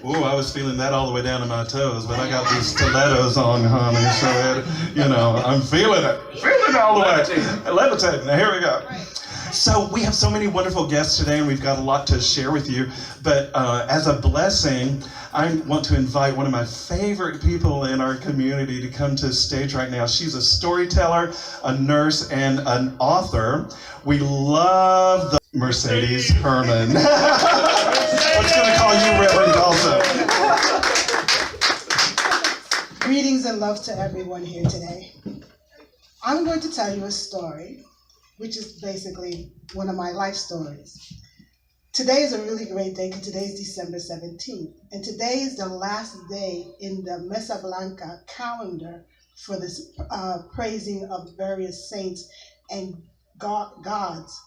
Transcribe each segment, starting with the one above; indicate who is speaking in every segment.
Speaker 1: Ooh, I was feeling that all the way down to my toes, but I got these stilettos on, honey, so I'm feeling it all the way. Levitating. Now, here we go. So we have so many wonderful guests today, and we've got a lot to share with you. But as a blessing, I want to invite one of my favorite people in our community to come to the stage right now. She's a storyteller, a nurse, and an author. We love the Mercedes Herman. I'm just going to call you Reverend also.
Speaker 2: Greetings and love to everyone here today. I'm going to tell you a story, which is basically one of my life stories. Today is a really great day because today is December 17th. And today is the last day in the Mesa Blanca calendar for this praising of various saints and gods.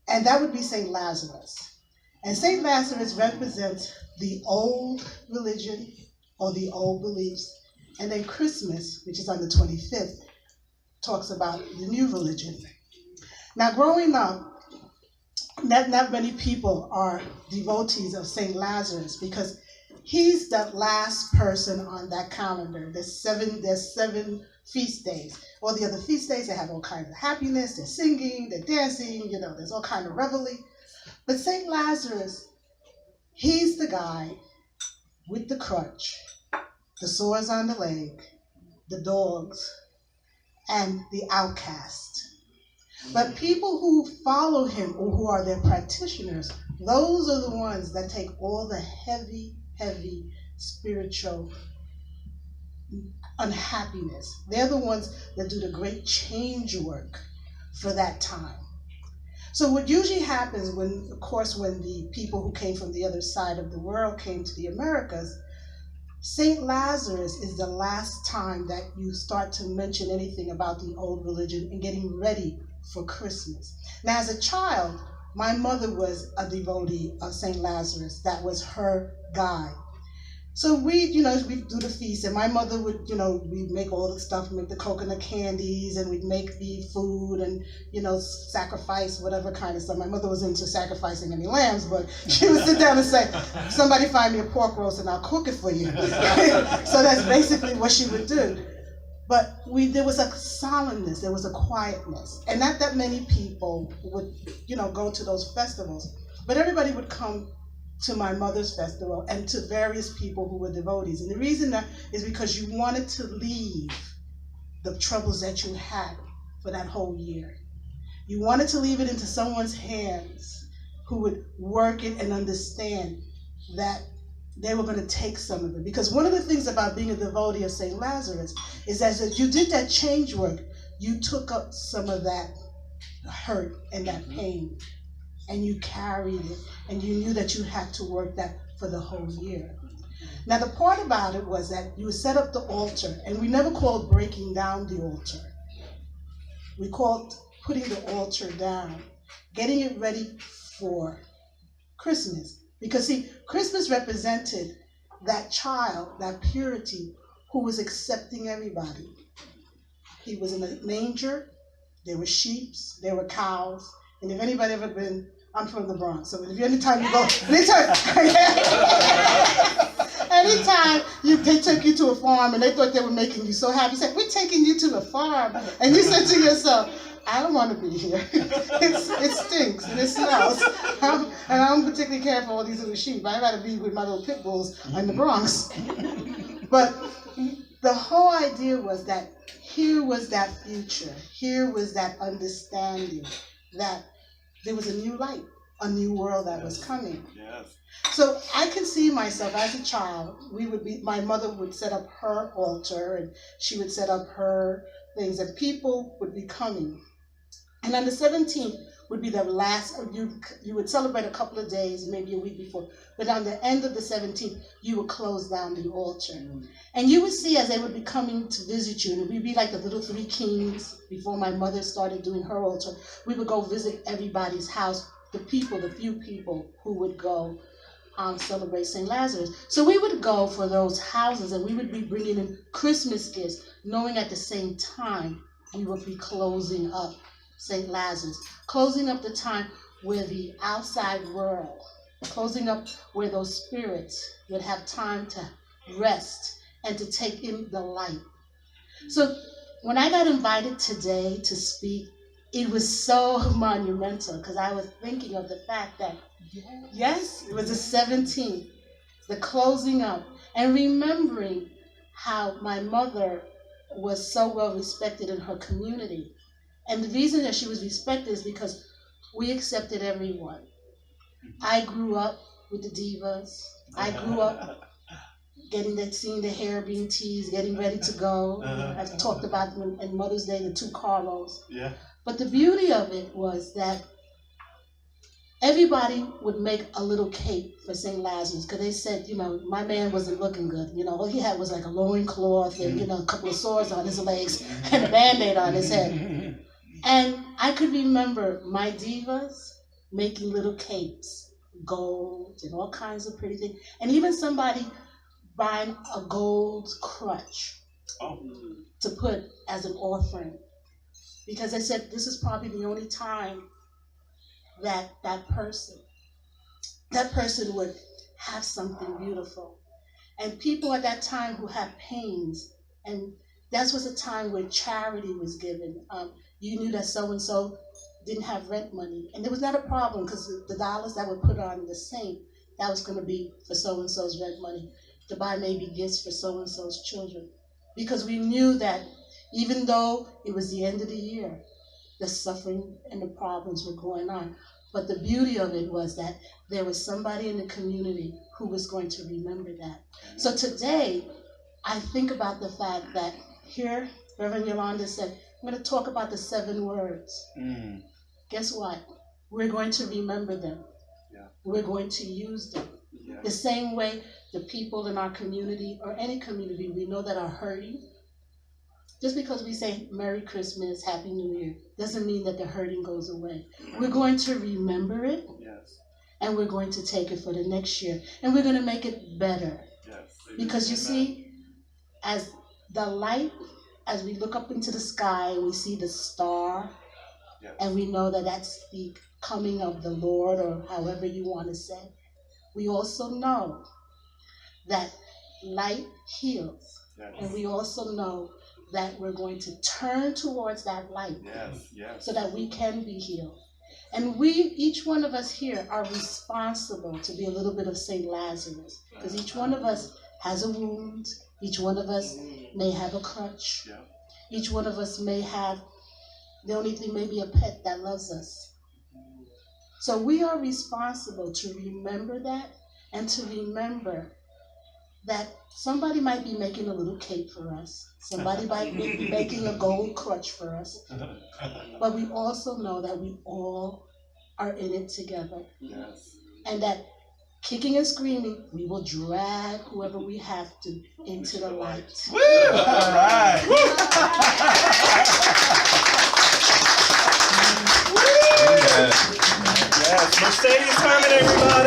Speaker 2: And that would be St. Lazarus. And St. Lazarus represents the old religion or the old beliefs. And then Christmas, which is on the 25th, talks about the new religion. Now, growing up, not many people are devotees of St. Lazarus because he's the last person on that calendar. There's seven feast days. All the other feast days, they have all kinds of happiness. They're singing, they're dancing, there's all kind of revelry. But St. Lazarus, he's the guy with the crutch, the sores on the leg, the dogs, and the outcast. But people who follow him or who are their practitioners, those are the ones that take all the heavy, heavy spiritual unhappiness. They're the ones that do the great change work for that time. So what usually happens when the people who came from the other side of the world came to the Americas, St. Lazarus is the last time that you start to mention anything about the old religion and getting ready for Christmas. Now, as a child, my mother was a devotee of St. Lazarus. That was her guide. So we do the feast, and my mother would, we'd make all the stuff, make the coconut candies, and we'd make the food and, sacrifice whatever kind of stuff. My mother was into sacrificing any lambs, but she would sit down and say, somebody find me a pork roast and I'll cook it for you. So that's basically what she would do. But there was a solemnness, there was a quietness. And not that many people would, go to those festivals. But everybody would come to my mother's festival and to various people who were devotees. And the reason that is because you wanted to leave the troubles that you had for that whole year. You wanted to leave it into someone's hands who would work it and understand that they were going to take some of it. Because one of the things about being a devotee of St. Lazarus is that as you did that change work, you took up some of that hurt and that pain, and you carried it, and you knew that you had to work that for the whole year. Now, the part about it was that you would set up the altar, and we never called breaking down the altar. We called putting the altar down, getting it ready for Christmas. Because, see, Christmas represented that child, that purity, who was accepting everybody. He was in a manger, there were sheep, there were cows, and if anybody ever been, I'm from the Bronx, so if anytime you go, anytime they took you to a farm and they thought they were making you so happy, you said, we're taking you to a farm, and you said to yourself, I don't want to be here. It stinks and it smells. And I'm particularly careful for all these little sheep. I gotta be with my little pit bulls in the Bronx. But the whole idea was that here was that future. Here was that understanding that there was a new light, a new world that was coming.
Speaker 1: Yes.
Speaker 2: So I can see myself as a child. My mother would set up her altar and she would set up her things, and people would be coming. And on the 17th would be the last, you would celebrate a couple of days, maybe a week before, but on the end of the 17th, you would close down the altar. And you would see as they would be coming to visit you, and we'd be like the little three kings before my mother started doing her altar. We would go visit everybody's house, the few people who would go celebrate St. Lazarus. So we would go for those houses, and we would be bringing in Christmas gifts, knowing at the same time we would be closing up St. Lazarus, closing up the time where the outside world closing up where those spirits would have time to rest and to take in the light. So when I got invited today to speak, it was so monumental because I was thinking of the fact that, yes, it was the 17th, the closing up, and remembering how my mother was so well respected in her community. And the reason that she was respected is because we accepted everyone. I grew up with the divas. I grew up seeing the hair being teased, getting ready to go. I've talked about in Mother's Day, the 2 Carlos.
Speaker 1: Yeah.
Speaker 2: But the beauty of it was that everybody would make a little cape for St. Lazarus because they said, my man wasn't looking good. All he had was like a loincloth and, a couple of sores on his legs and a Band-Aid on his head. And I could remember my divas making little capes, gold and all kinds of pretty things. And even somebody buying a gold crutch to put as an offering. Because they said this is probably the only time that person would have something beautiful. And people at that time who had pains, and that was a time where charity was given. You knew that so-and-so didn't have rent money. And it was not a problem because the dollars that were put on the saint, that was going to be for so-and-so's rent money, to buy maybe gifts for so-and-so's children. Because we knew that even though it was the end of the year, the suffering and the problems were going on. But the beauty of it was that there was somebody in the community who was going to remember that. So today, I think about the fact that here, Reverend Yolanda said, I'm going to talk about the 7 words. Guess what? We're going to remember them.
Speaker 1: Yeah.
Speaker 2: We're going to use them. Yeah. The same way the people in our community or any community we know that are hurting, just because we say Merry Christmas, Happy New Year, doesn't mean that the hurting goes away. We're going to remember it, and we're going to take it for the next year, and we're going to make it better. Because you see, as the light, as we look up into the sky, and we see the star, and we know that that's the coming of the Lord, or however you want to say, we also know that light heals, and we also know that we're going to turn towards that light so that we can be healed. And each one of us here are responsible to be a little bit of St. Lazarus, because each one of us has a wound, each one of us may have a crutch, each one of us may have, the only thing may be a pet that loves us. So we are responsible to remember that, and to remember that somebody might be making a little cape for us. Somebody might be making a gold crutch for us. But we also know that we all are in it together. And that kicking and screaming, we will drag whoever we have to into the light.
Speaker 1: Woo! All right.
Speaker 3: Yes, Mercedes Herman, everybody.